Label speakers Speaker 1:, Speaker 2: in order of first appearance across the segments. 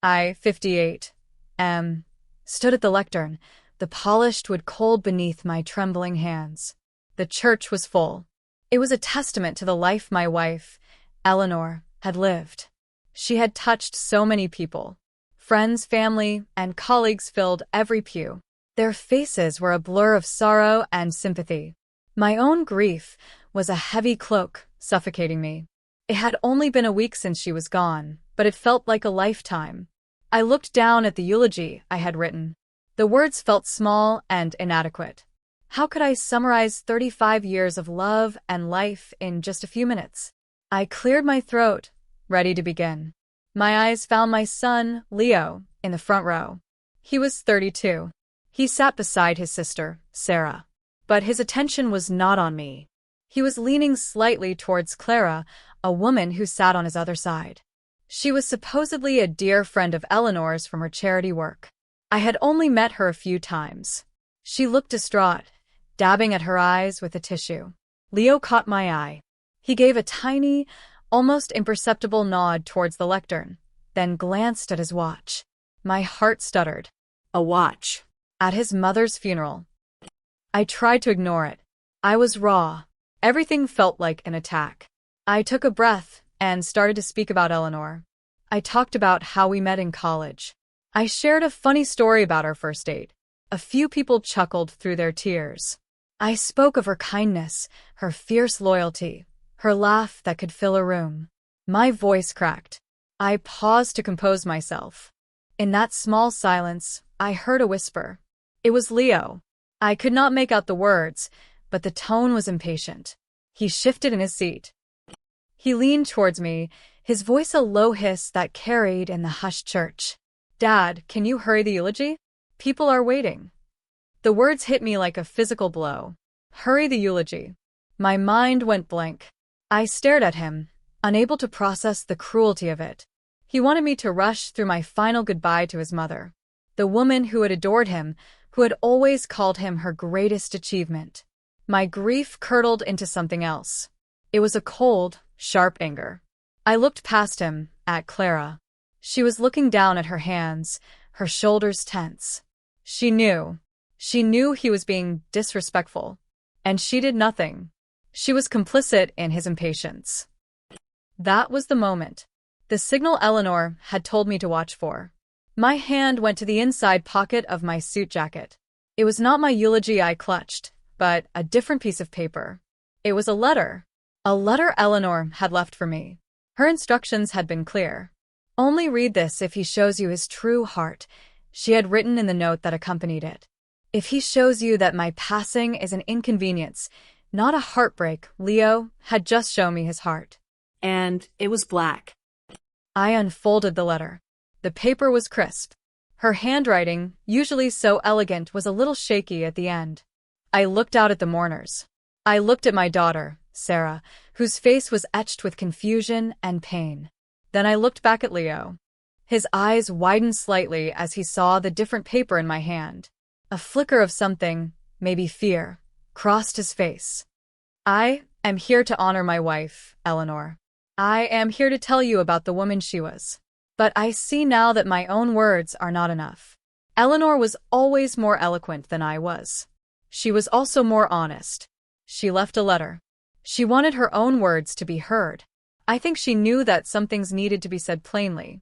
Speaker 1: I, 58, stood at the lectern, the polished wood cold beneath my trembling hands. The church was full. It was a testament to the life my wife, Eleanor, had lived. She had touched so many people. Friends, family, and colleagues filled every pew. Their faces were a blur of sorrow and sympathy. My own grief was a heavy cloak, suffocating me. It had only been a week since she was gone, but it felt like a lifetime. I looked down at the eulogy I had written. The words felt small and inadequate. How could I summarize 35 years of love and life in just a few minutes? I cleared my throat, ready to begin. My eyes found my son, Leo, in the front row. He was 32. He sat beside his sister, Sarah. But his attention was not on me. He was leaning slightly towards Clara, a woman who sat on his other side. She was supposedly a dear friend of Eleanor's from her charity work. I had only met her a few times. She looked distraught, dabbing at her eyes with a tissue. Leo caught my eye. He gave a tiny, almost imperceptible nod towards the lectern, then glanced at his watch. My heart stuttered. A watch. At his mother's funeral. I tried to ignore it. I was raw. Everything felt like an attack. I took a breath and started to speak about Eleanor. I talked about how we met in college. I shared a funny story about our first date. A few people chuckled through their tears. I spoke of her kindness, her fierce loyalty, her laugh that could fill a room. My voice cracked. I paused to compose myself. In that small silence, I heard a whisper. It was Leo. I could not make out the words, but the tone was impatient. He shifted in his seat. He leaned towards me, his voice a low hiss that carried in the hushed church. Dad, can you hurry the eulogy? People are waiting. The words hit me like a physical blow. Hurry the eulogy. My mind went blank. I stared at him, unable to process the cruelty of it. He wanted me to rush through my final goodbye to his mother, the woman who had adored him, who had always called him her greatest achievement. My grief curdled into something else. It was a cold, sharp anger. I looked past him, at Clara. She was looking down at her hands, her shoulders tense. She knew he was being disrespectful. And she did nothing. She was complicit in his impatience. That was the moment. The signal Eleanor had told me to watch for. My hand went to the inside pocket of my suit jacket. It was not my eulogy I clutched, but a different piece of paper. It was a letter. A letter Eleanor had left for me. Her instructions had been clear. Only read this if he shows you his true heart, she had written in the note that accompanied it. If he shows you that my passing is an inconvenience, not a heartbreak, Leo had just shown me his heart.
Speaker 2: And it was black.
Speaker 1: I unfolded the letter. The paper was crisp. Her handwriting, usually so elegant, was a little shaky at the end. I looked out at the mourners. I looked at my daughter, Sarah, whose face was etched with confusion and pain. Then I looked back at Leo. His eyes widened slightly as he saw the different paper in my hand. A flicker of something, maybe fear, crossed his face. I am here to honor my wife, Eleanor. I am here to tell you about the woman she was. But I see now that my own words are not enough. Eleanor was always more eloquent than I was. She was also more honest. She left a letter. She wanted her own words to be heard. I think she knew that some things needed to be said plainly.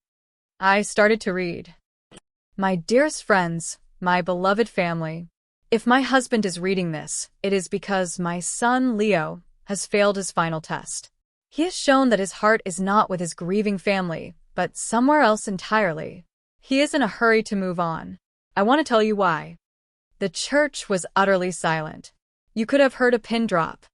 Speaker 1: I started to read. My dearest friends, my beloved family, if my husband is reading this, it is because my son, Leo, has failed his final test. He has shown that his heart is not with his grieving family, but somewhere else entirely. He is in a hurry to move on. I want to tell you why. The church was utterly silent. You could have heard a pin drop.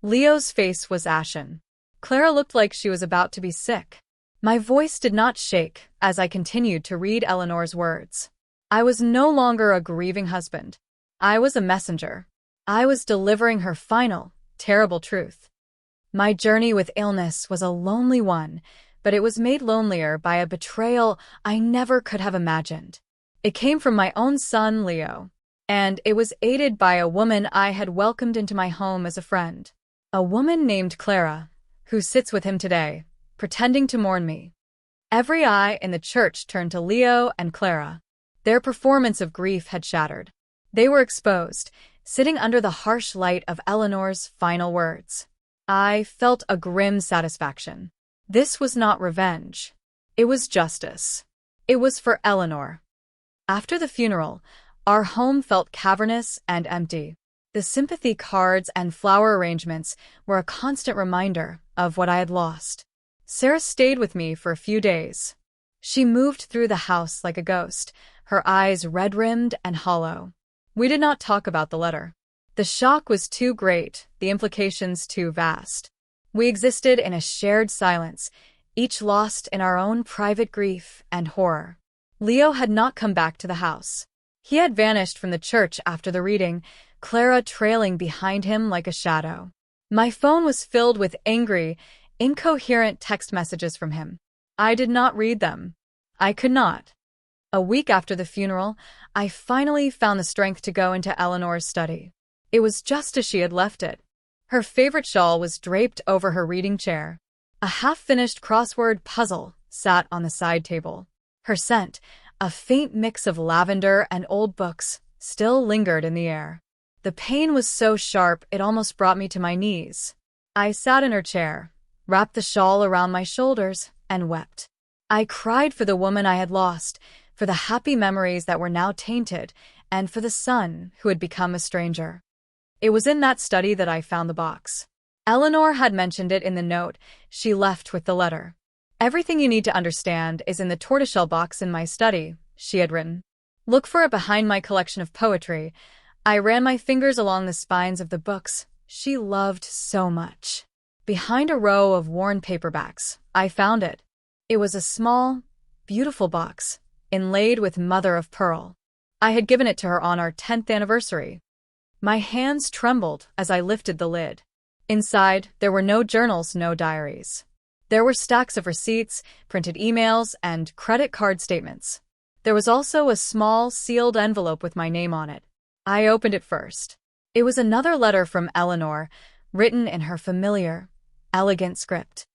Speaker 1: Leo's face was ashen. Clara looked like she was about to be sick. My voice did not shake as I continued to read Eleanor's words. I was no longer a grieving husband. I was a messenger. I was delivering her final, terrible truth. My journey with illness was a lonely one, but it was made lonelier by a betrayal I never could have imagined. It came from my own son, Leo, and it was aided by a woman I had welcomed into my home as a friend. A woman named Clara, who sits with him today, pretending to mourn me. Every eye in the church turned to Leo and Clara. Their performance of grief had shattered. They were exposed, sitting under the harsh light of Eleanor's final words. I felt a grim satisfaction. This was not revenge. It was justice. It was for Eleanor. After the funeral, our home felt cavernous and empty. The sympathy cards and flower arrangements were a constant reminder of what I had lost. Sarah stayed with me for a few days. She moved through the house like a ghost, her eyes red-rimmed and hollow. We did not talk about the letter. The shock was too great, the implications too vast. We existed in a shared silence, each lost in our own private grief and horror. Leo had not come back to the house. He had vanished from the church after the reading, Clara trailing behind him like a shadow. My phone was filled with angry, incoherent text messages from him. I did not read them. I could not. A week after the funeral, I finally found the strength to go into Eleanor's study. It was just as she had left it. Her favorite shawl was draped over her reading chair. A half-finished crossword puzzle sat on the side table. Her scent, a faint mix of lavender and old books, still lingered in the air. The pain was so sharp it almost brought me to my knees. I sat in her chair, wrapped the shawl around my shoulders, and wept. I cried for the woman I had lost, for the happy memories that were now tainted, and for the son who had become a stranger. It was in that study that I found the box. Eleanor had mentioned it in the note she left with the letter. Everything you need to understand is in the tortoiseshell box in my study, she had written. Look for it behind my collection of poetry. I ran my fingers along the spines of the books she loved so much. Behind a row of worn paperbacks, I found it. It was a small, beautiful box, inlaid with mother of pearl. I had given it to her on our 10th anniversary. My hands trembled as I lifted the lid. Inside, there were no journals, no diaries. There were stacks of receipts, printed emails, and credit card statements. There was also a small, sealed envelope with my name on it. I opened it first. It was another letter from Eleanor, written in her familiar, elegant script.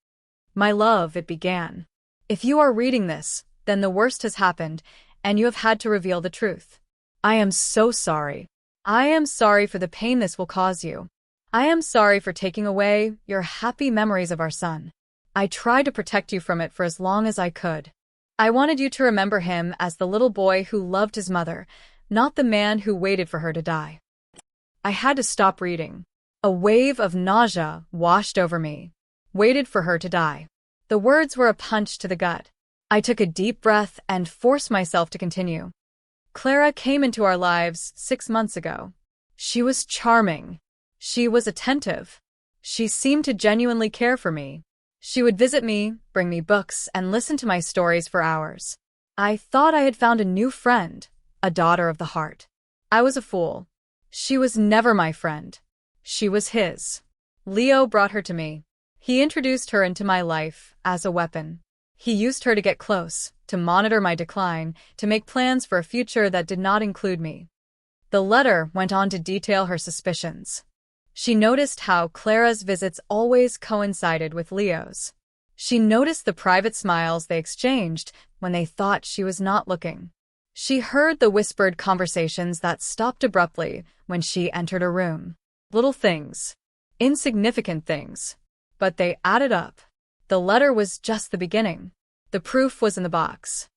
Speaker 1: My love, it began. If you are reading this, then the worst has happened, and you have had to reveal the truth. I am so sorry. I am sorry for the pain this will cause you. I am sorry for taking away your happy memories of our son. I tried to protect you from it for as long as I could. I wanted you to remember him as the little boy who loved his mother, not the man who waited for her to die. I had to stop reading. A wave of nausea washed over me. Waited for her to die. The words were a punch to the gut. I took a deep breath and forced myself to continue. Clara came into our lives 6 months ago. She was charming. She was attentive. She seemed to genuinely care for me. She would visit me, bring me books, and listen to my stories for hours. I thought I had found a new friend, a daughter of the heart. I was a fool. She was never my friend. She was his. Leo brought her to me. He introduced her into my life as a weapon. He used her to get close, to monitor my decline, to make plans for a future that did not include me. The letter went on to detail her suspicions. She noticed how Clara's visits always coincided with Leo's. She noticed the private smiles they exchanged when they thought she was not looking. She heard the whispered conversations that stopped abruptly when she entered a room. Little things. Insignificant things. But they added up. The letter was just the beginning. The proof was in the box.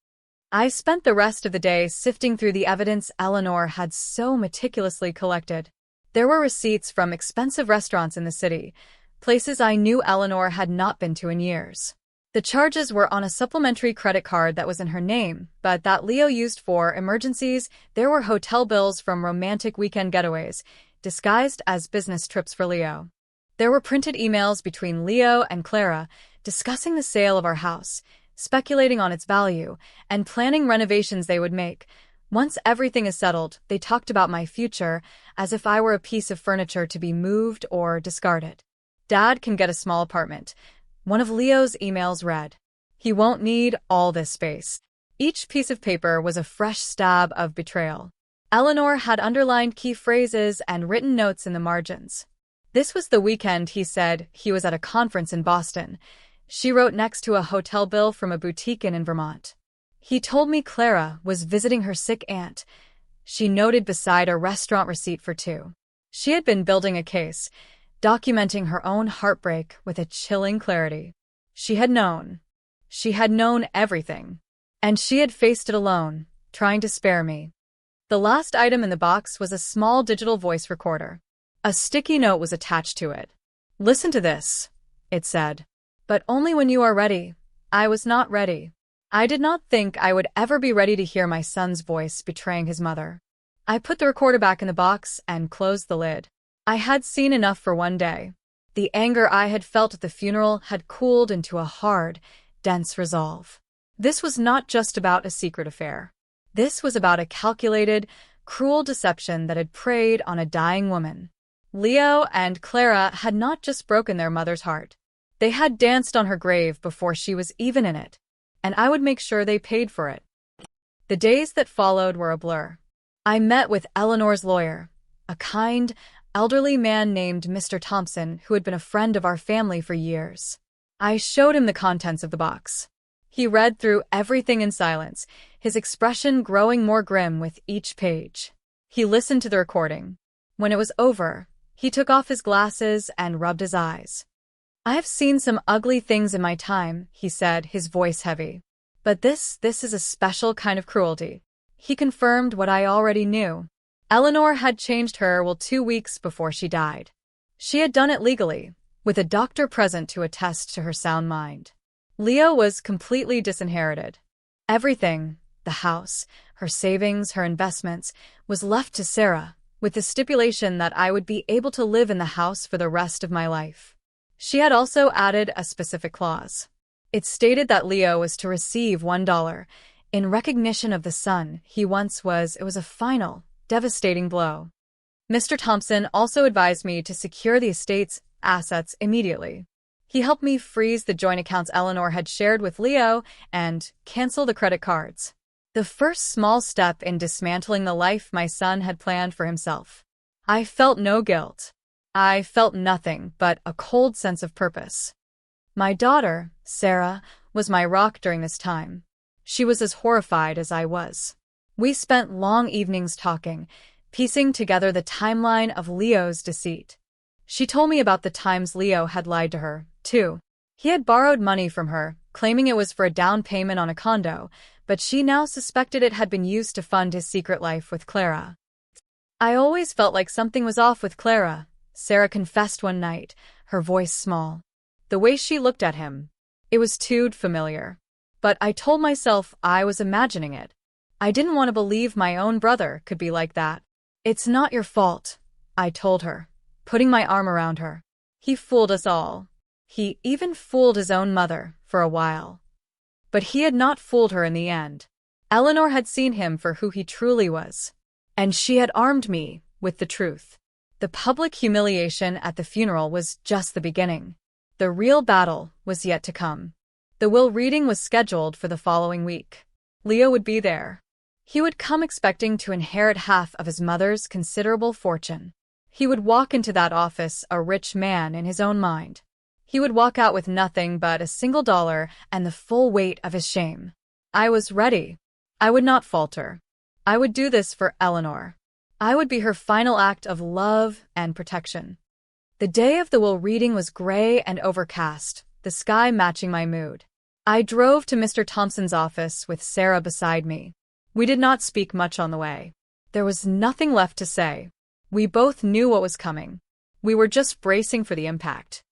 Speaker 1: I spent the rest of the day sifting through the evidence Eleanor had so meticulously collected. There were receipts from expensive restaurants in the city, places I knew Eleanor had not been to in years. The charges were on a supplementary credit card that was in her name, but that Leo used for emergencies. There were hotel bills from romantic weekend getaways, disguised as business trips for Leo. There were printed emails between Leo and Clara, discussing the sale of our house, speculating on its value, and planning renovations they would make. Once everything is settled, they talked about my future as if I were a piece of furniture to be moved or discarded. Dad can get a small apartment. One of Leo's emails read, "He won't need all this space." Each piece of paper was a fresh stab of betrayal. Eleanor had underlined key phrases and written notes in the margins. This was the weekend he said he was at a conference in Boston. She wrote next to a hotel bill from a boutique inn in Vermont. He told me Clara was visiting her sick aunt. She noted beside a restaurant receipt for two. She had been building a case, documenting her own heartbreak with a chilling clarity. She had known. She had known everything. And she had faced it alone, trying to spare me. The last item in the box was a small digital voice recorder. A sticky note was attached to it. "Listen to this," it said. "But only when you are ready." I was not ready. I did not think I would ever be ready to hear my son's voice betraying his mother. I put the recorder back in the box and closed the lid. I had seen enough for one day. The anger I had felt at the funeral had cooled into a hard, dense resolve. This was not just about a secret affair. This was about a calculated, cruel deception that had preyed on a dying woman. Leo and Clara had not just broken their mother's heart. They had danced on her grave before she was even in it, and I would make sure they paid for it. The days that followed were a blur. I met with Eleanor's lawyer, a kind, elderly man named Mr. Thompson who had been a friend of our family for years. I showed him the contents of the box. He read through everything in silence, his expression growing more grim with each page. He listened to the recording. When it was over, he took off his glasses and rubbed his eyes. "I have seen some ugly things in my time," he said, his voice heavy. "But this is a special kind of cruelty." He confirmed what I already knew. Eleanor had changed her will 2 weeks before she died. She had done it legally, with a doctor present to attest to her sound mind. Leo was completely disinherited. Everything, the house, her savings, her investments, was left to Sarah, with the stipulation that I would be able to live in the house for the rest of my life. She had also added a specific clause. It stated that Leo was to receive $1 in recognition of the son he once was. It was a final, devastating blow. Mr. Thompson also advised me to secure the estate's assets immediately. He helped me freeze the joint accounts Eleanor had shared with Leo and cancel the credit cards. The first small step in dismantling the life my son had planned for himself. I felt no guilt. I felt nothing but a cold sense of purpose. My daughter, Sarah, was my rock during this time. She was as horrified as I was. We spent long evenings talking, piecing together the timeline of Leo's deceit. She told me about the times Leo had lied to her, too. He had borrowed money from her, claiming it was for a down payment on a condo, but she now suspected it had been used to fund his secret life with Clara. "I always felt like something was off with Clara," Sarah confessed one night, her voice small. "The way she looked at him. It was too familiar. But I told myself I was imagining it. I didn't want to believe my own brother could be like that. "It's not your fault," I told her, putting my arm around her. "He fooled us all. He even fooled his own mother for a while. But he had not fooled her in the end. Eleanor had seen him for who he truly was. And she had armed me with the truth. The public humiliation at the funeral was just the beginning. The real battle was yet to come. The will reading was scheduled for the following week. Leo would be there. He would come expecting to inherit half of his mother's considerable fortune. He would walk into that office a rich man in his own mind. He would walk out with nothing but a single dollar and the full weight of his shame. I was ready. I would not falter. I would do this for Eleanor. I would be her final act of love and protection. The day of the will reading was gray and overcast, the sky matching my mood. I drove to Mr. Thompson's office with Sarah beside me. We did not speak much on the way. There was nothing left to say. We both knew what was coming. We were just bracing for the impact.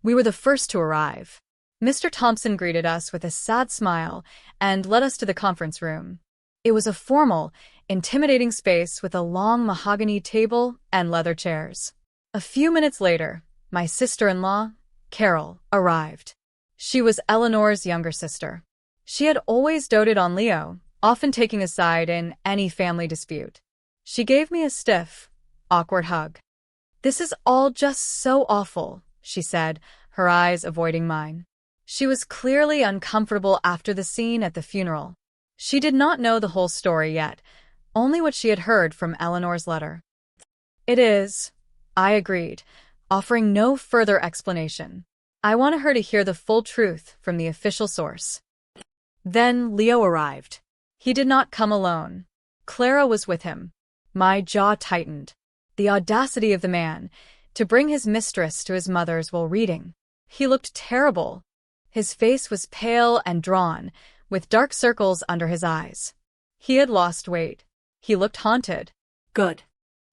Speaker 1: We were the first to arrive. Mr. Thompson greeted us with a sad smile and led us to the conference room. It was a formal, intimidating space with a long mahogany table and leather chairs. A few minutes later, my sister-in-law, Carol, arrived. She was Eleanor's younger sister. She had always doted on Leo, often taking his side in any family dispute. She gave me a stiff, awkward hug. "This is all just so awful," she said, her eyes avoiding mine. She was clearly uncomfortable after the scene at the funeral. She did not know the whole story yet, only what she had heard from Eleanor's letter. "It is," I agreed, offering no further explanation. I wanted her to hear the full truth from the official source.
Speaker 2: Then Leo arrived.
Speaker 1: He did not come alone. Clara was with him. My jaw tightened. The audacity of the man, to bring his mistress to his mother's while reading. He looked terrible. His face was pale and drawn, with dark circles under his eyes. He had lost weight. He looked haunted.
Speaker 2: Good.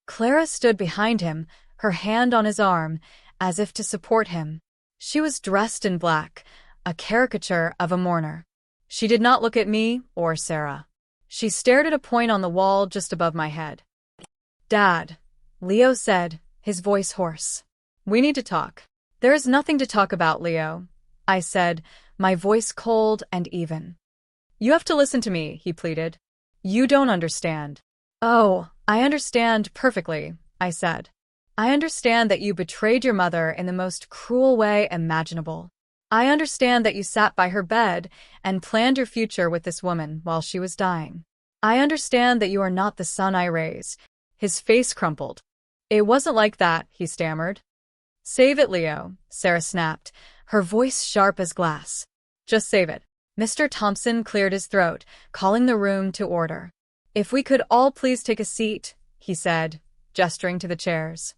Speaker 1: Clara stood behind him, her hand on his arm, as if to support him. She was dressed in black, a caricature of a mourner. She did not look at me or Sarah. She stared at a point on the wall just above my head. "Dad," Leo said, his voice hoarse. "We need to talk." "There is nothing to talk about, Leo," I said, my voice cold and even. "You have to listen to me," he pleaded. "You don't understand." "Oh, I understand perfectly," I said. "I understand that you betrayed your mother in the most cruel way imaginable. I understand that you sat by her bed and planned your future with this woman while she was dying. I understand that you are not the son I raised." His face crumpled. "It wasn't like that," he stammered. "Save it, Leo," Sarah snapped, her voice sharp as glass. "Just save it." Mr. Thompson cleared his throat, calling the room to order. "If we could all please take a seat," he said, gesturing to the chairs.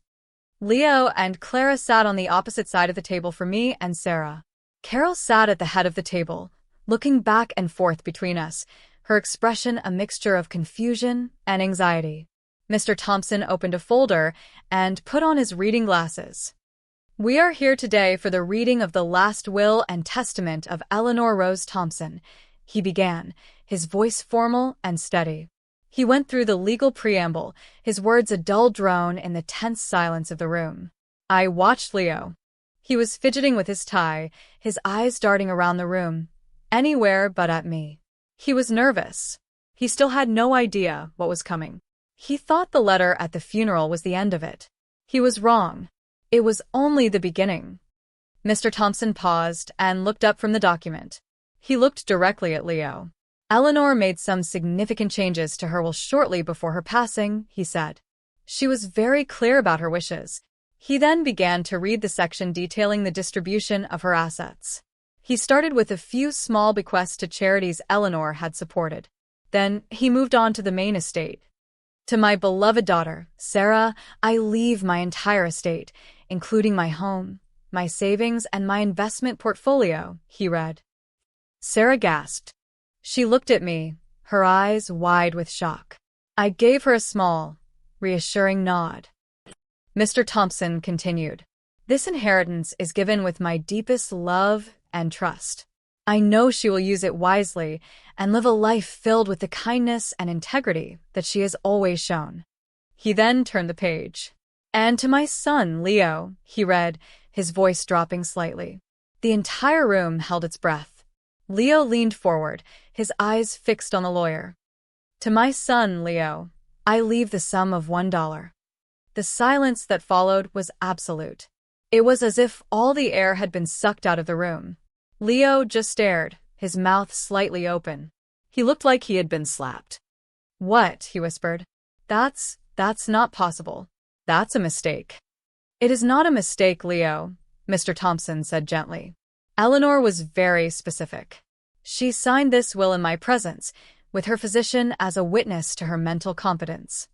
Speaker 1: Leo and Clara sat on the opposite side of the table from me and Sarah. Carol sat at the head of the table, looking back and forth between us, her expression a mixture of confusion and anxiety. Mr. Thompson opened a folder and put on his reading glasses. "We are here today for the reading of the last will and testament of Eleanor Rose Thompson," he began, his voice formal and steady. He went through the legal preamble, his words a dull drone in the tense silence of the room. I watched Leo. He was fidgeting with his tie, his eyes darting around the room, anywhere but at me. He was nervous. He still had no idea what was coming. He thought the letter at the funeral was the end of it. He was wrong. It was only the beginning. Mr. Thompson paused and looked up from the document. He looked directly at Leo. "Eleanor made some significant changes to her will shortly before her passing," he said. "She was very clear about her wishes." He then began to read the section detailing the distribution of her assets. He started with a few small bequests to charities Eleanor had supported. Then he moved on to the main estate. "To my beloved daughter, Sarah, I leave my entire estate, including my home, my savings, and my investment portfolio," he read. Sarah gasped. She looked at me, her eyes wide with shock. I gave her a small, reassuring nod. Mr. Thompson continued, "This inheritance is given with my deepest love and trust. I know she will use it wisely and live a life filled with the kindness and integrity that she has always shown." He then turned the page. "And to my son, Leo," he read, his voice dropping slightly. The entire room held its breath. Leo leaned forward, his eyes fixed on the lawyer. "To my son, Leo, I leave the sum of $1. The silence that followed was absolute. It was as if all the air had been sucked out of the room. Leo just stared, his mouth slightly open. He looked like he had been slapped. "What?" he whispered. That's not possible. That's a mistake." "It is not a mistake, Leo," Mr. Thompson said gently. "Eleanor was very specific. She signed this will in my presence, with her physician as a witness to her mental competence."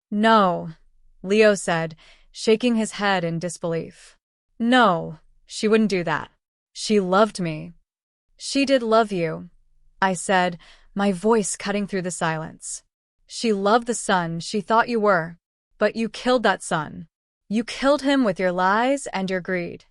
Speaker 1: "No," Leo said, shaking his head in disbelief. "No, she wouldn't do that. She loved me." "She did love you," I said, my voice cutting through the silence. "She loved the son she thought you were, but you killed that son. You killed him with your lies and your greed."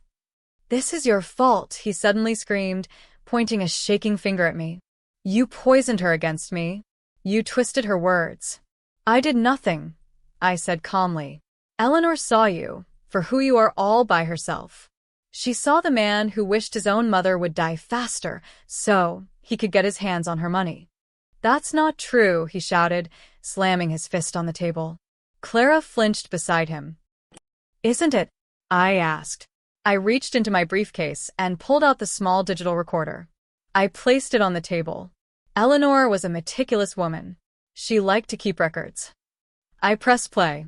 Speaker 1: "This is your fault," he suddenly screamed, pointing a shaking finger at me. "You poisoned her against me. You twisted her words." "I did nothing," I said calmly. "Eleanor saw you, for who you are all by herself. She saw the man who wished his own mother would die faster, so he could get his hands on her money." "That's not true," he shouted, slamming his fist on the table. Clara flinched beside him. "Isn't it?" I asked. I reached into my briefcase and pulled out the small digital recorder. I placed it on the table. Eleanor was a meticulous woman. She liked to keep records. I pressed play.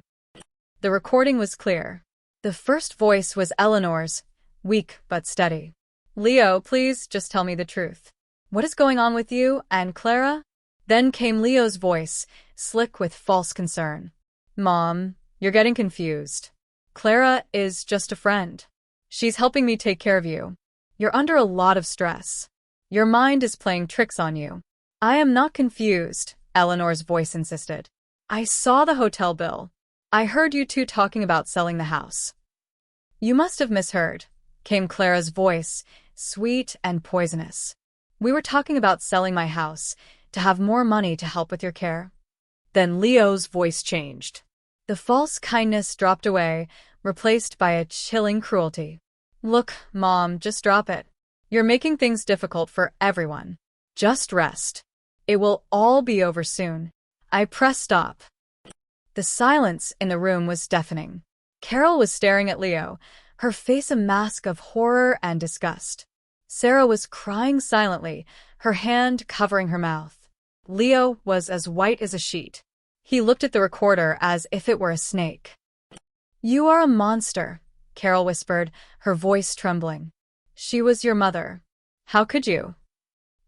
Speaker 1: The recording was clear. The first voice was Eleanor's, weak but steady. Leo, please just tell me the truth. What is going on with you and Clara? Then came Leo's voice, slick with false concern. Mom, you're getting confused. Clara is just a friend. She's helping me take care of you. You're under a lot of stress. Your mind is playing tricks on you. I am not confused, Eleanor's voice insisted. I saw the hotel bill. I heard you two talking about selling the house. You must have misheard, came Clara's voice, sweet and poisonous. We were talking about selling my house to have more money to help with your care.
Speaker 2: Then Leo's voice changed.
Speaker 1: The false kindness dropped away, replaced by a chilling cruelty. Look, Mom, just drop it. You're making things difficult for everyone. Just rest. It will all be over soon. I pressed stop. The silence in the room was deafening. Carol was staring at Leo, her face a mask of horror and disgust. Sarah was crying silently, her hand covering her mouth. Leo was as white as a sheet. He looked at the recorder as if it were a snake. You are a monster, Carol whispered, her voice trembling. She was your mother. How could you?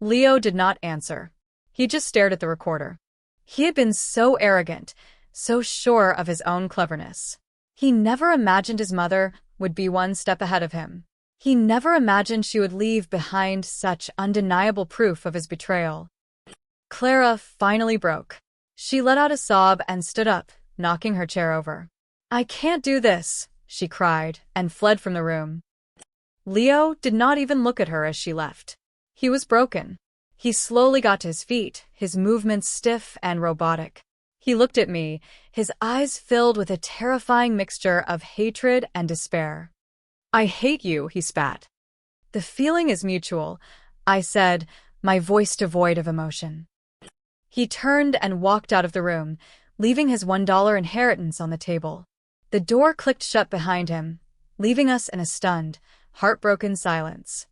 Speaker 1: Leo did not answer. He just stared at the recorder. He had been so arrogant, so sure of his own cleverness. He never imagined his mother would be one step ahead of him. He never imagined she would leave behind such undeniable proof of his betrayal. Clara finally broke. She let out a sob and stood up, knocking her chair over. I can't do this, she cried, and fled from the room. Leo did not even look at her as she left. He was broken. He slowly got to his feet, his movements stiff and robotic. He looked at me, his eyes filled with a terrifying mixture of hatred and despair. I hate you, he spat. The feeling is mutual, I said, my voice devoid of emotion. He turned and walked out of the room, leaving his $1 inheritance on the table. The door clicked shut behind him, leaving us in a stunned, heartbroken silence.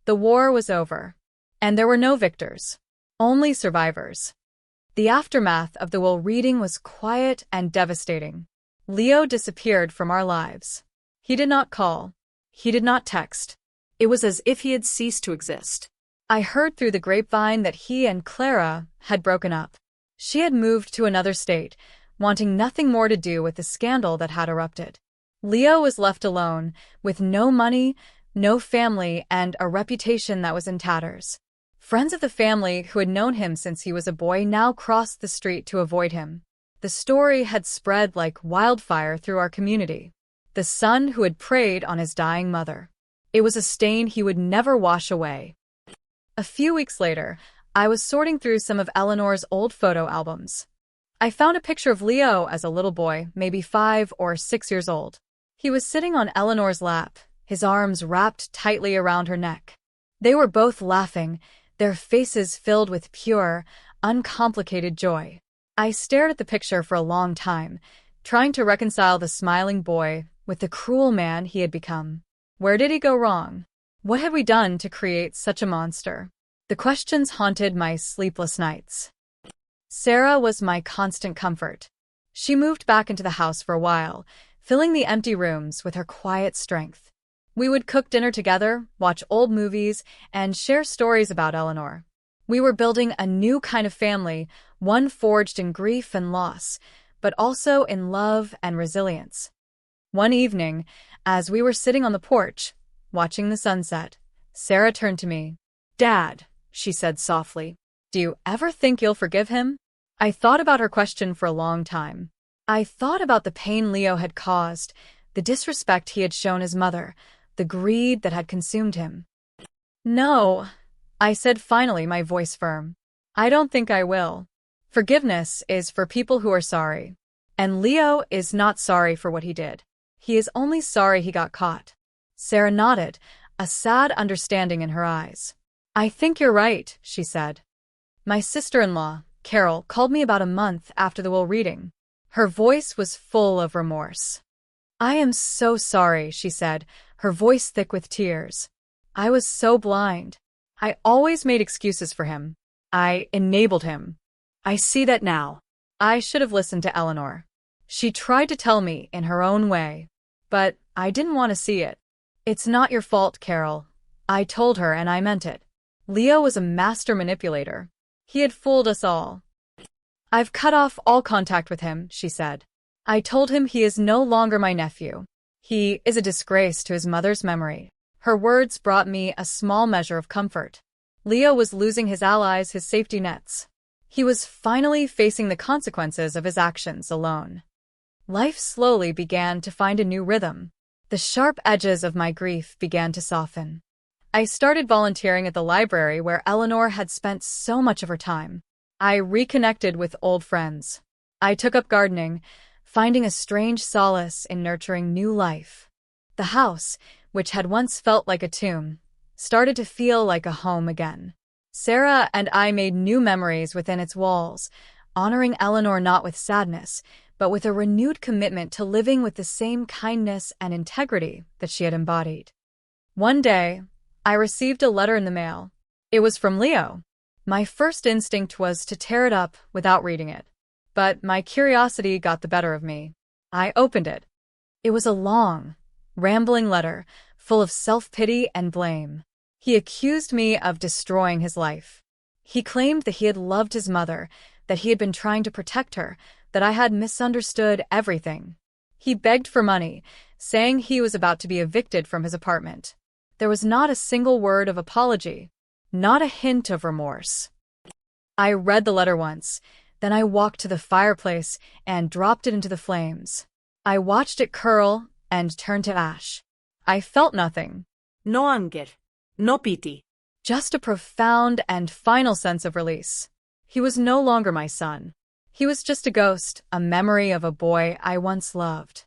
Speaker 1: The war was over, and there were no victors, only survivors. The aftermath of the will reading was quiet and devastating. Leo disappeared from our lives. He did not call. He did not text.
Speaker 2: It was as if he had ceased to exist.
Speaker 1: I heard through the grapevine that he and Clara had broken up. She had moved to another state, wanting nothing more to do with the scandal that had erupted. Leo was left alone, with no money, no family, and a reputation that was in tatters. Friends of the family who had known him since he was a boy now crossed the street to avoid him. The story had spread like wildfire through our community. The son who had preyed on his dying mother. It was a stain he would never wash away. A few weeks later, I was sorting through some of Eleanor's old photo albums. I found a picture of Leo as a little boy, maybe 5 or 6 years old. He was sitting on Eleanor's lap, his arms wrapped tightly around her neck. They were both laughing, their faces filled with pure, uncomplicated joy. I stared at the picture for a long time, trying to reconcile the smiling boy with the cruel man he had become. Where did he go wrong? What had we done to create such a monster? The questions haunted my sleepless nights. Sarah was my constant comfort. She moved back into the house for a while, filling the empty rooms with her quiet strength. We would cook dinner together, watch old movies, and share stories about Eleanor. We were building a new kind of family, one forged in grief and loss, but also in love and resilience. One evening, as we were sitting on the porch, watching the sunset, Sarah turned to me.
Speaker 2: Dad, she said softly,
Speaker 1: do you ever think you'll forgive him? I thought about her question for a long time. I thought about the pain Leo had caused, the disrespect he had shown his mother, the greed that had consumed him. No, I said finally, my voice firm. I don't think I will. Forgiveness is for people who are sorry. And Leo is not sorry for what he did. He is only sorry he got caught. Sarah nodded, a sad understanding in her eyes. I think you're right, she said. My sister-in-law, Carol, called me about a month after the will reading. Her voice was full of remorse. I am so sorry, she said, her voice thick with tears. I was so blind. I always made excuses for him. I enabled him. I see that now. I should have listened to Eleanor. She tried to tell me in her own way, but I didn't want to see it. It's not your fault, Carol. I told her and I meant it. Leo was a master manipulator. He had fooled us all. I've cut off all contact with him, she said. I told him he is no longer my nephew. He is a disgrace to his mother's memory. Her words brought me a small measure of comfort. Leo was losing his allies, his safety nets. He was finally facing the consequences of his actions alone. Life slowly began to find a new rhythm. The sharp edges of my grief began to soften. I started volunteering at the library where Eleanor had spent so much of her time. I reconnected with old friends. I took up gardening, finding a strange solace in nurturing new life. The house, which had once felt like a tomb, started to feel like a home again. Sarah and I made new memories within its walls, honoring Eleanor not with sadness, but with a renewed commitment to living with the same kindness and integrity that she had embodied. One day, I received a letter in the mail. It was from Leo. My first instinct was to tear it up without reading it. But my curiosity got the better of me. I opened it. It was a long, rambling letter, full of self-pity and blame. He accused me of destroying his life. He claimed that he had loved his mother, that he had been trying to protect her, that I had misunderstood everything. He begged for money, saying he was about to be evicted from his apartment. There was not a single word of apology, not a hint of remorse. I read the letter once, then I walked to the fireplace and dropped it into the flames. I watched it curl and turn to ash. I felt nothing.
Speaker 2: No anger, no pity.
Speaker 1: Just a profound and final sense of release. He was no longer my son. He was just a ghost, a memory of a boy I once loved.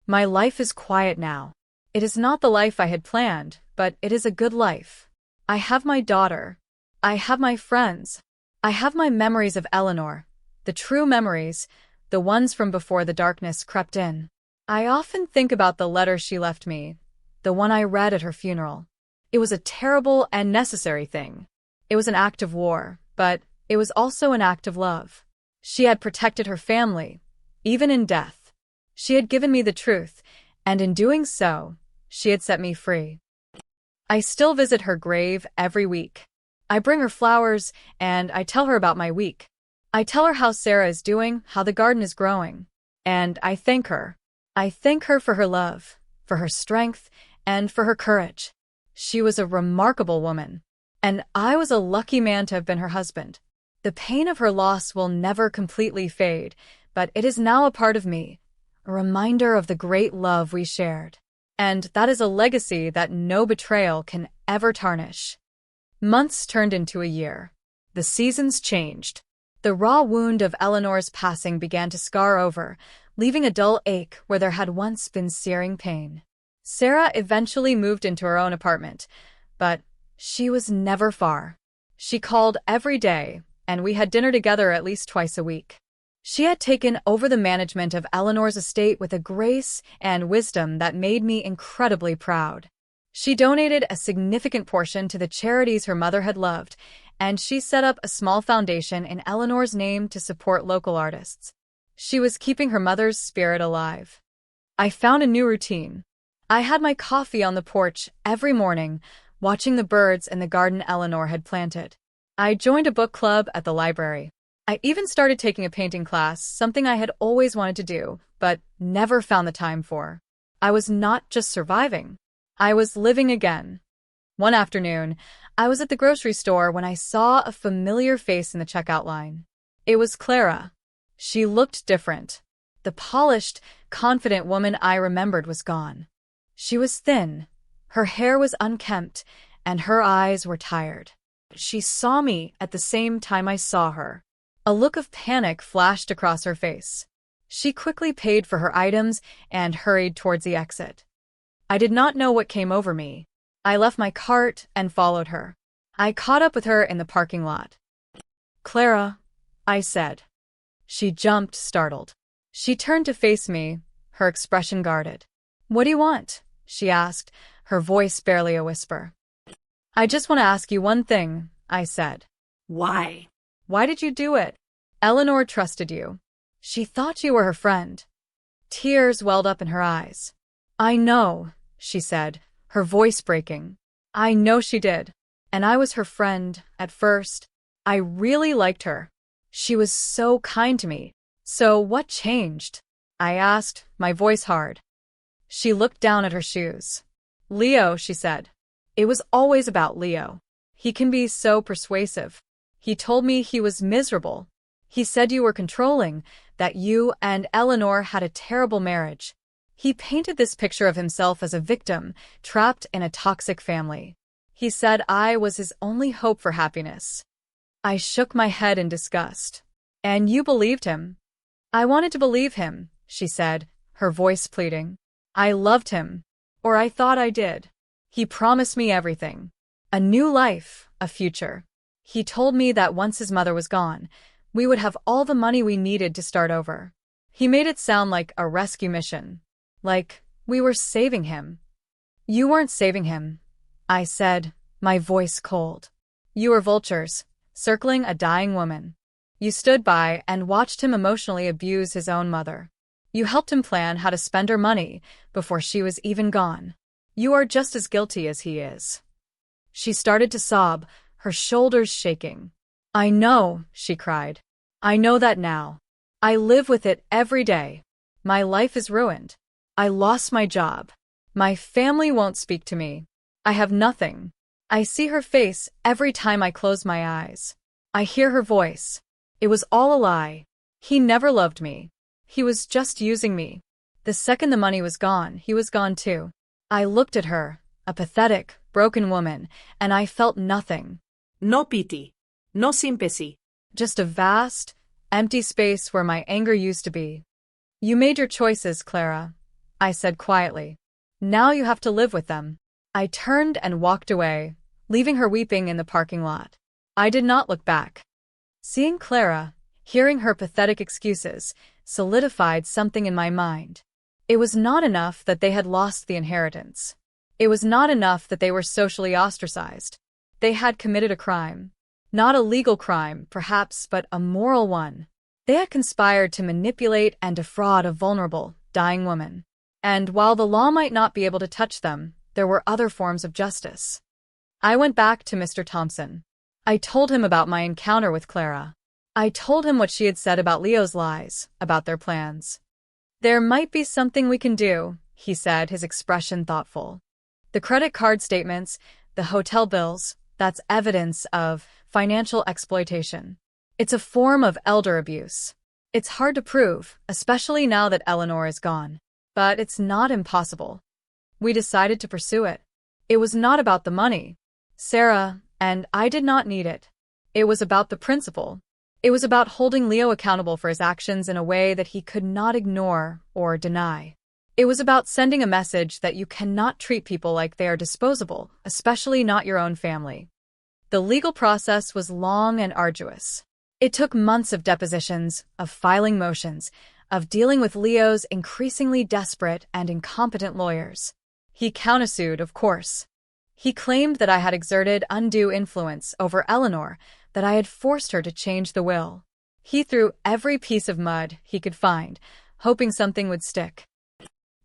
Speaker 1: My life is quiet now. It is not the life I had planned, but it is a good life. I have my daughter. I have my friends. I have my memories of Eleanor, the true memories, the ones from before the darkness crept in. I often think about the letter she left me, the one I read at her funeral. It was a terrible and necessary thing. It was an act of war, but it was also an act of love. She had protected her family, even in death. She had given me the truth, and in doing so, she had set me free. I still visit her grave every week. I bring her flowers, and I tell her about my week. I tell her how Sarah is doing, how the garden is growing. And I thank her. I thank her for her love, for her strength, and for her courage. She was a remarkable woman, and I was a lucky man to have been her husband. The pain of her loss will never completely fade, but it is now a part of me, a reminder of the great love we shared. And that is a legacy that no betrayal can ever tarnish. Months turned into a year. The seasons changed. The raw wound of Eleanor's passing began to scar over, leaving a dull ache where there had once been searing pain. Sarah eventually moved into her own apartment, but she was never far. She called every day, and we had dinner together at least twice a week. She had taken over the management of Eleanor's estate with a grace and wisdom that made me incredibly proud. She donated a significant portion to the charities her mother had loved, and she set up a small foundation in Eleanor's name to support local artists. She was keeping her mother's spirit alive. I found a new routine. I had my coffee on the porch every morning, watching the birds in the garden Eleanor had planted. I joined a book club at the library. I even started taking a painting class, something I had always wanted to do, but never found the time for. I was not just surviving. I was living again. One afternoon, I was at the grocery store when I saw a familiar face in the checkout line. It was Clara. She looked different. The polished, confident woman I remembered was gone. She was thin, her hair was unkempt, and her eyes were tired. She saw me at the same time I saw her. A look of panic flashed across her face. She quickly paid for her items and hurried towards the exit. I did not know what came over me. I left my cart and followed her. I caught up with her in the parking lot. "Clara," I said. She jumped, startled. She turned to face me, her expression guarded. "What do you want?" she asked, her voice barely a whisper. "I just want to ask you one thing," I said.
Speaker 2: Why?
Speaker 1: "Why did you do it? Eleanor trusted you. She thought you were her friend." Tears welled up in her eyes. "I know," she said, her voice breaking. I know she did. And I was her friend, at first. I really liked her. She was so kind to me. So what changed? I asked, my voice hard. She looked down at her shoes. Leo, she said. It was always about Leo. He can be so persuasive. He told me he was miserable. He said you were controlling, that you and Eleanor had a terrible marriage. He painted this picture of himself as a victim, trapped in a toxic family. He said I was his only hope for happiness. I shook my head in disgust. And you believed him? I wanted to believe him, she said, her voice pleading. I loved him. Or I thought I did. He promised me everything. A new life, a future. He told me that once his mother was gone, we would have all the money we needed to start over. He made it sound like a rescue mission. Like we were saving him. You weren't saving him, I said, my voice cold. You were vultures, circling a dying woman. You stood by and watched him emotionally abuse his own mother. You helped him plan how to spend her money before she was even gone. You are just as guilty as he is. She started to sob, her shoulders shaking. I know, she cried. I know that now. I live with it every day. My life is ruined. I lost my job. My family won't speak to me. I have nothing. I see her face every time I close my eyes. I hear her voice. It was all a lie. He never loved me. He was just using me. The second the money was gone, he was gone too. I looked at her, a pathetic, broken woman, and I felt nothing.
Speaker 2: No pity. No sympathy.
Speaker 1: Just a vast, empty space where my anger used to be. You made your choices, Clara, I said quietly. Now you have to live with them. I turned and walked away, leaving her weeping in the parking lot. I did not look back. Seeing Clara, hearing her pathetic excuses, solidified something in my mind. It was not enough that they had lost the inheritance. It was not enough that they were socially ostracized. They had committed a crime. Not a legal crime, perhaps, but a moral one. They had conspired to manipulate and defraud a vulnerable, dying woman. And while the law might not be able to touch them, there were other forms of justice. I went back to Mr. Thompson. I told him about my encounter with Clara. I told him what she had said about Leo's lies, about their plans. There might be something we can do, he said, his expression thoughtful. The credit card statements, the hotel bills, that's evidence of financial exploitation. It's a form of elder abuse. It's hard to prove, especially now that Eleanor is gone. But it's not impossible. We decided to pursue it. It was not about the money. Sarah and I did not need it. It was about the principle. It was about holding Leo accountable for his actions in a way that he could not ignore or deny. It was about sending a message that you cannot treat people like they are disposable, especially not your own family. The legal process was long and arduous. It took months of depositions, of filing motions, of dealing with Leo's increasingly desperate and incompetent lawyers. He countersued, of course. He claimed that I had exerted undue influence over Eleanor, that I had forced her to change the will. He threw every piece of mud he could find, hoping something would stick.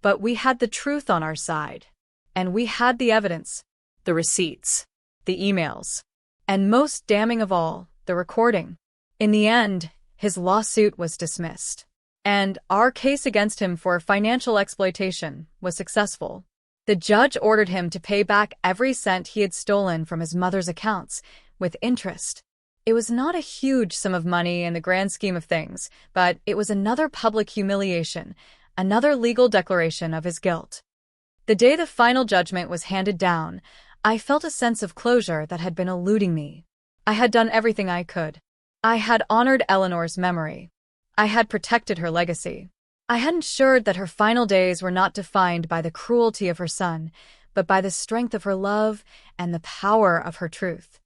Speaker 1: But we had the truth on our side. And we had the evidence, the receipts, the emails, and most damning of all, the recording. In the end, his lawsuit was dismissed. And our case against him for financial exploitation was successful. The judge ordered him to pay back every cent he had stolen from his mother's accounts, with interest. It was not a huge sum of money in the grand scheme of things, but it was another public humiliation, another legal declaration of his guilt. The day the final judgment was handed down, I felt a sense of closure that had been eluding me. I had done everything I could. I had honored Eleanor's memory. I had protected her legacy. I had ensured that her final days were not defined by the cruelty of her son, but by the strength of her love and the power of her truth.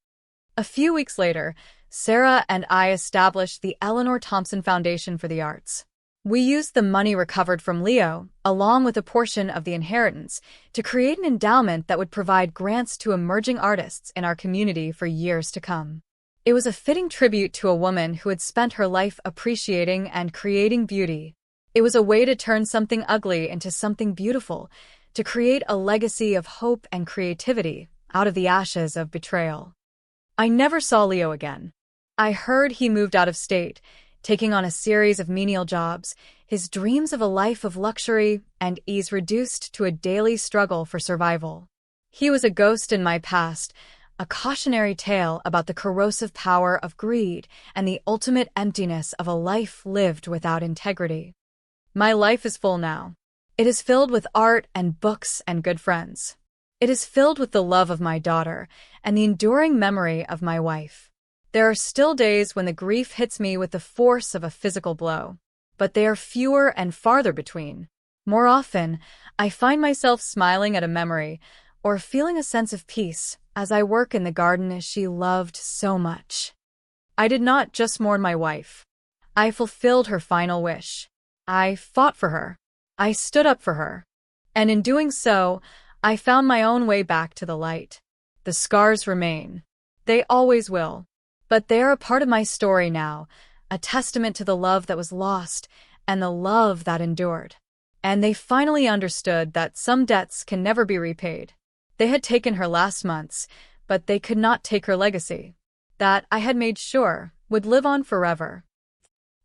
Speaker 1: A few weeks later, Sarah and I established the Eleanor Thompson Foundation for the Arts. We used the money recovered from Leo, along with a portion of the inheritance, to create an endowment that would provide grants to emerging artists in our community for years to come. It was a fitting tribute to a woman who had spent her life appreciating and creating beauty. It was a way to turn something ugly into something beautiful, to create a legacy of hope and creativity out of the ashes of betrayal. I never saw Leo again. I heard he moved out of state, taking on a series of menial jobs, his dreams of a life of luxury and ease reduced to a daily struggle for survival. He was a ghost in my past, a cautionary tale about the corrosive power of greed and the ultimate emptiness of a life lived without integrity. My life is full now. It is filled with art and books and good friends. It is filled with the love of my daughter and the enduring memory of my wife. There are still days when the grief hits me with the force of a physical blow, but they are fewer and farther between. More often, I find myself smiling at a memory or feeling a sense of peace as I work in the garden she loved so much. I did not just mourn my wife. I fulfilled her final wish. I fought for her. I stood up for her. And in doing so, I found my own way back to the light. The scars remain. They always will. But they are a part of my story now, a testament to the love that was lost and the love that endured. And they finally understood that some debts can never be repaid. They had taken her last months, but they could not take her legacy. That, I had made sure, would live on forever.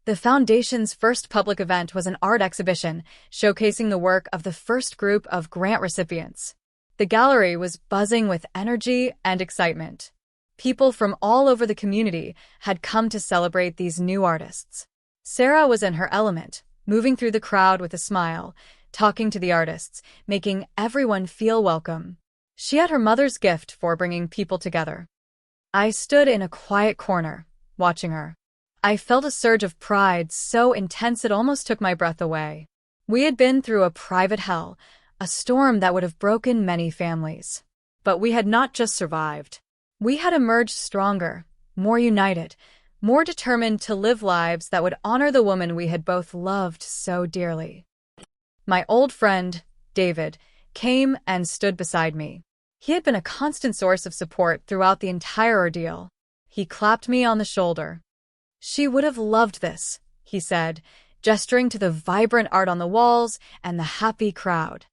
Speaker 1: The Foundation's first public event was an art exhibition showcasing the work of the first group of grant recipients. The gallery was buzzing with energy and excitement. People from all over the community had come to celebrate these new artists. Sarah was in her element, moving through the crowd with a smile, talking to the artists, making everyone feel welcome. She had her mother's gift for bringing people together. I stood in a quiet corner, watching her. I felt a surge of pride so intense it almost took my breath away. We had been through a private hell, a storm that would have broken many families. But we had not just survived. We had emerged stronger, more united, more determined to live lives that would honor the woman we had both loved so dearly. My old friend, David, came and stood beside me. He had been a constant source of support throughout the entire ordeal. He clapped me on the shoulder. "She would have loved this," he said, gesturing to the vibrant art on the walls and the happy crowd.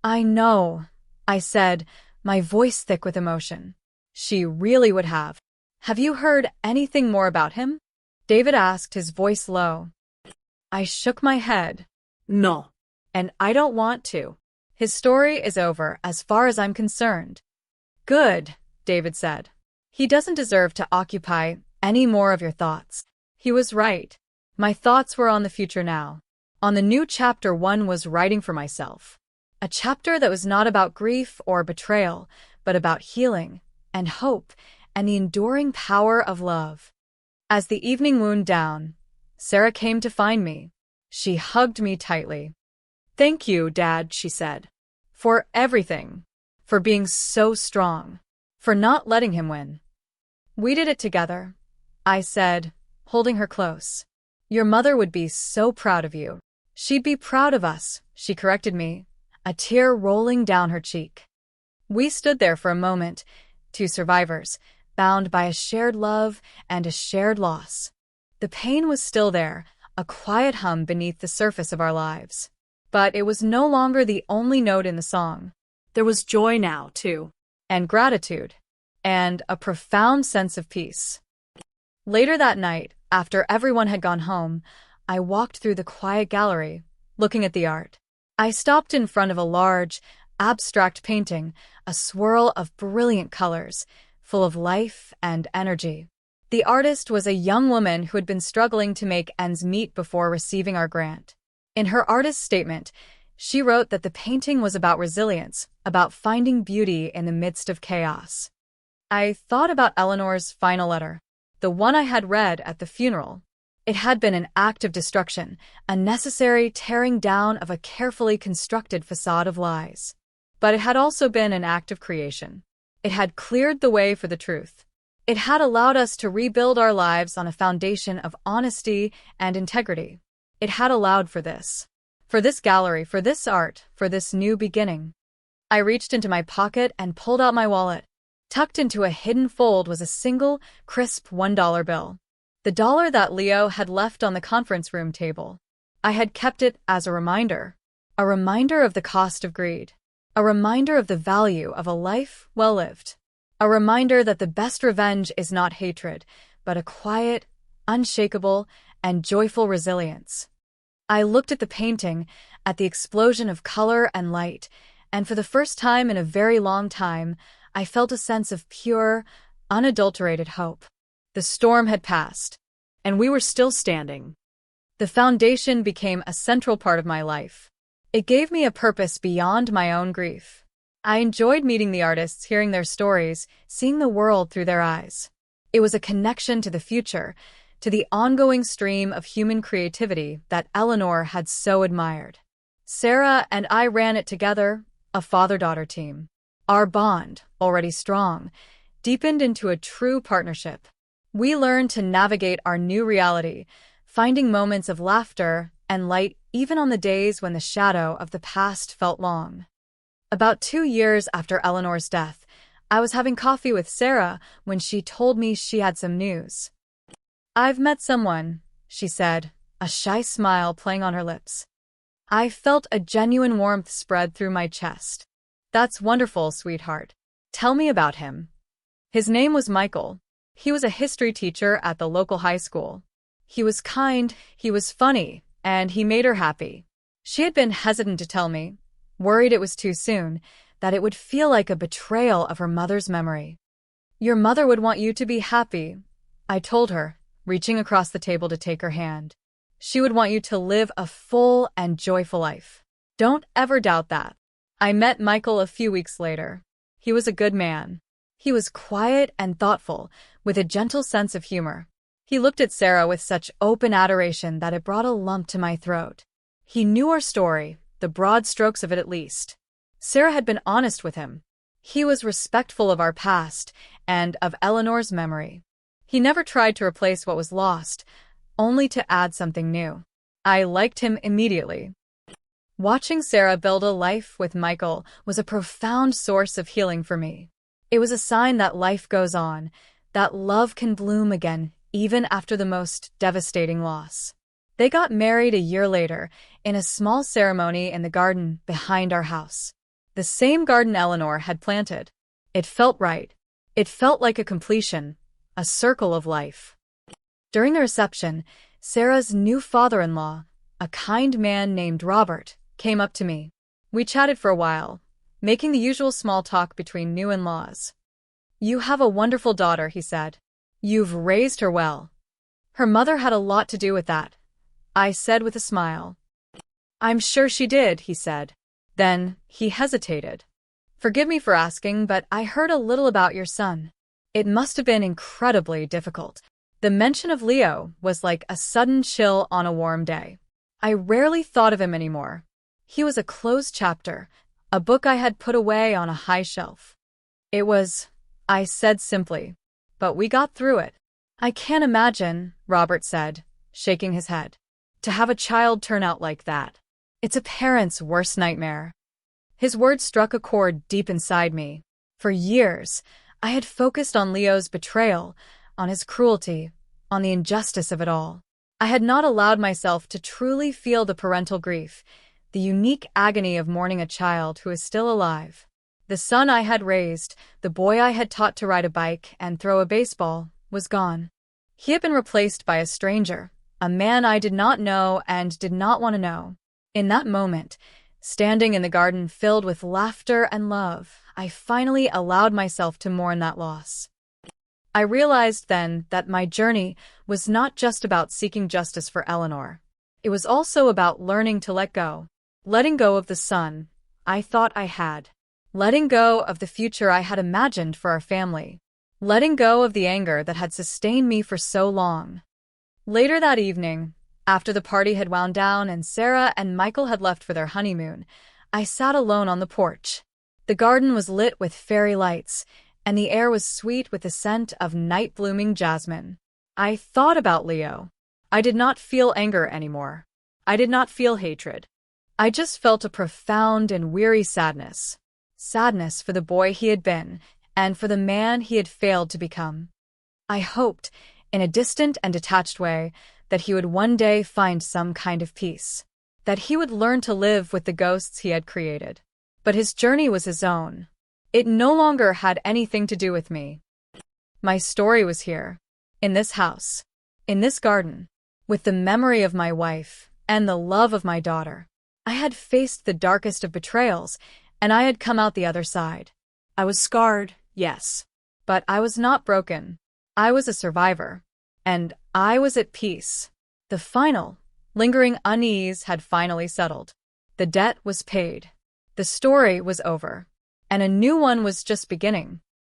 Speaker 1: "I know," I said, my voice thick with emotion. "She really would have. Have you heard anything more about him?" David asked, his voice low. I shook my head.
Speaker 2: No.
Speaker 1: And I don't want to. His story is over as far as I'm concerned. Good, David said. He doesn't deserve to occupy any more of your thoughts. He was right. My thoughts were on the future now. On the new chapter one was writing for myself. A chapter that was not about grief or betrayal, but about healing and hope and the enduring power of love. As the evening wound down, Sarah came to find me. She hugged me tightly. "Thank you, Dad," she said. "For everything. For being so strong. For not letting him win." "We did it together," I said, holding her close. "Your mother would be so proud of you." "She'd be proud of us," she corrected me, a tear rolling down her cheek. We stood there for a moment, two survivors, bound by a shared love and a shared loss. The pain was still there, a quiet hum beneath the surface of our lives. But it was no longer the only note in the song.
Speaker 2: There was joy now, too.
Speaker 1: And gratitude. And a profound sense of peace. Later that night, after everyone had gone home, I walked through the quiet gallery, looking at the art. I stopped in front of a large, abstract painting, a swirl of brilliant colors, full of life and energy. The artist was a young woman who had been struggling to make ends meet before receiving our grant. In her artist's statement, she wrote that the painting was about resilience, about finding beauty in the midst of chaos. I thought about Eleanor's final letter, the one I had read at the funeral. It had been an act of destruction, a necessary tearing down of a carefully constructed facade of lies. But it had also been an act of creation. It had cleared the way for the truth. It had allowed us to rebuild our lives on a foundation of honesty and integrity. It had allowed for this gallery, for this art, for this new beginning. I reached into my pocket and pulled out my wallet. Tucked into a hidden fold was a single, crisp $1 bill. The dollar that Leo had left on the conference room table. I had kept it as a reminder of the cost of greed. A reminder of the value of a life well lived. A reminder that the best revenge is not hatred, but a quiet, unshakable, and joyful resilience. I looked at the painting, at the explosion of color and light, and for the first time in a very long time, I felt a sense of pure, unadulterated hope. The storm had passed,
Speaker 2: And we were still standing.
Speaker 1: the foundation became a central part of my life. It gave me a purpose beyond my own grief. I enjoyed meeting the artists, hearing their stories, seeing the world through their eyes. It was a connection to the future, to the ongoing stream of human creativity that Eleanor had so admired. Sarah and I ran it together, a father-daughter team. Our bond, already strong, deepened into a true partnership. We learned to navigate our new reality, finding moments of laughter and light even on the days when the shadow of the past felt long. About 2 years after Eleanor's death, I was having coffee with Sarah when she told me she had some news. "I've met someone," she said, a shy smile playing on her lips. I felt a genuine warmth spread through my chest. "That's wonderful, sweetheart. Tell me about him." His name was Michael. He was a history teacher at the local high school. He was kind, he was funny, and he made her happy. She had been hesitant to tell me, worried it was too soon, that it would feel like a betrayal of her mother's memory. "Your mother would want you to be happy," I told her, reaching across the table to take her hand. "She would want you to live a full and joyful life. Don't ever doubt that." I met Michael a few weeks later. He was a good man. He was quiet and thoughtful, with a gentle sense of humor. He looked at Sarah with such open adoration that it brought a lump to my throat. He knew our story, the broad strokes of it at least. Sarah had been honest with him. He was respectful of our past and of Eleanor's memory. He never tried to replace what was lost, only to add something new. I liked him immediately. Watching Sarah build a life with Michael was a profound source of healing for me. It was a sign that life goes on, that love can bloom again even after the most devastating loss. They got married a year later in a small ceremony in the garden behind our house. The same garden Eleanor had planted. It felt right. It felt like a completion, a circle of life. During the reception, Sarah's new father-in-law, a kind man named Robert, came up to me. We chatted for a while, making the usual small talk between new in-laws. "You have a wonderful daughter," he said. "You've raised her well." "Her mother had a lot to do with that," I said with a smile. "I'm sure she did," he said. Then he hesitated. "Forgive me for asking, but I heard a little about your son. It must have been incredibly difficult." The mention of Leo was like a sudden chill on a warm day. I rarely thought of him anymore. He was a closed chapter, a book I had put away on a high shelf. "It was," I said simply, "but we got through it." "I can't imagine," Robert said, shaking his head. "To have a child turn out like that. It's a parent's worst nightmare." His words struck a chord deep inside me. For years, I had focused on Leo's betrayal, on his cruelty, on the injustice of it all. I had not allowed myself to truly feel the parental grief, the unique agony of mourning a child who is still alive. The son I had raised, the boy I had taught to ride a bike and throw a baseball, was gone. He had been replaced by a stranger, a man I did not know and did not want to know. In that moment, standing in the garden filled with laughter and love, I finally allowed myself to mourn that loss. I realized then that my journey was not just about seeking justice for Eleanor. It was also about learning to let go. Letting go of the son I thought I had. Letting go of the future I had imagined for our family. Letting go of the anger that had sustained me for so long. Later that evening, after the party had wound down and Sarah and Michael had left for their honeymoon, I sat alone on the porch. The garden was lit with fairy lights, and the air was sweet with the scent of night-blooming jasmine. I thought about Leo. I did not feel anger anymore. I did not feel hatred. I just felt a profound and weary sadness. Sadness for the boy he had been, and for the man he had failed to become. I hoped, in a distant and detached way, that he would one day find some kind of peace. That he would learn to live with the ghosts he had created. But his journey was his own. It no longer had anything to do with me. My story was here, in this house, in this garden, with the memory of my wife and the love of my daughter. I had faced the darkest of betrayals, and I had come out the other side.
Speaker 2: I was scarred, yes.
Speaker 1: But I was not broken. I was a survivor. And I was at peace. The final, lingering unease had finally settled. The debt was paid. The story was over. And a new one was just beginning.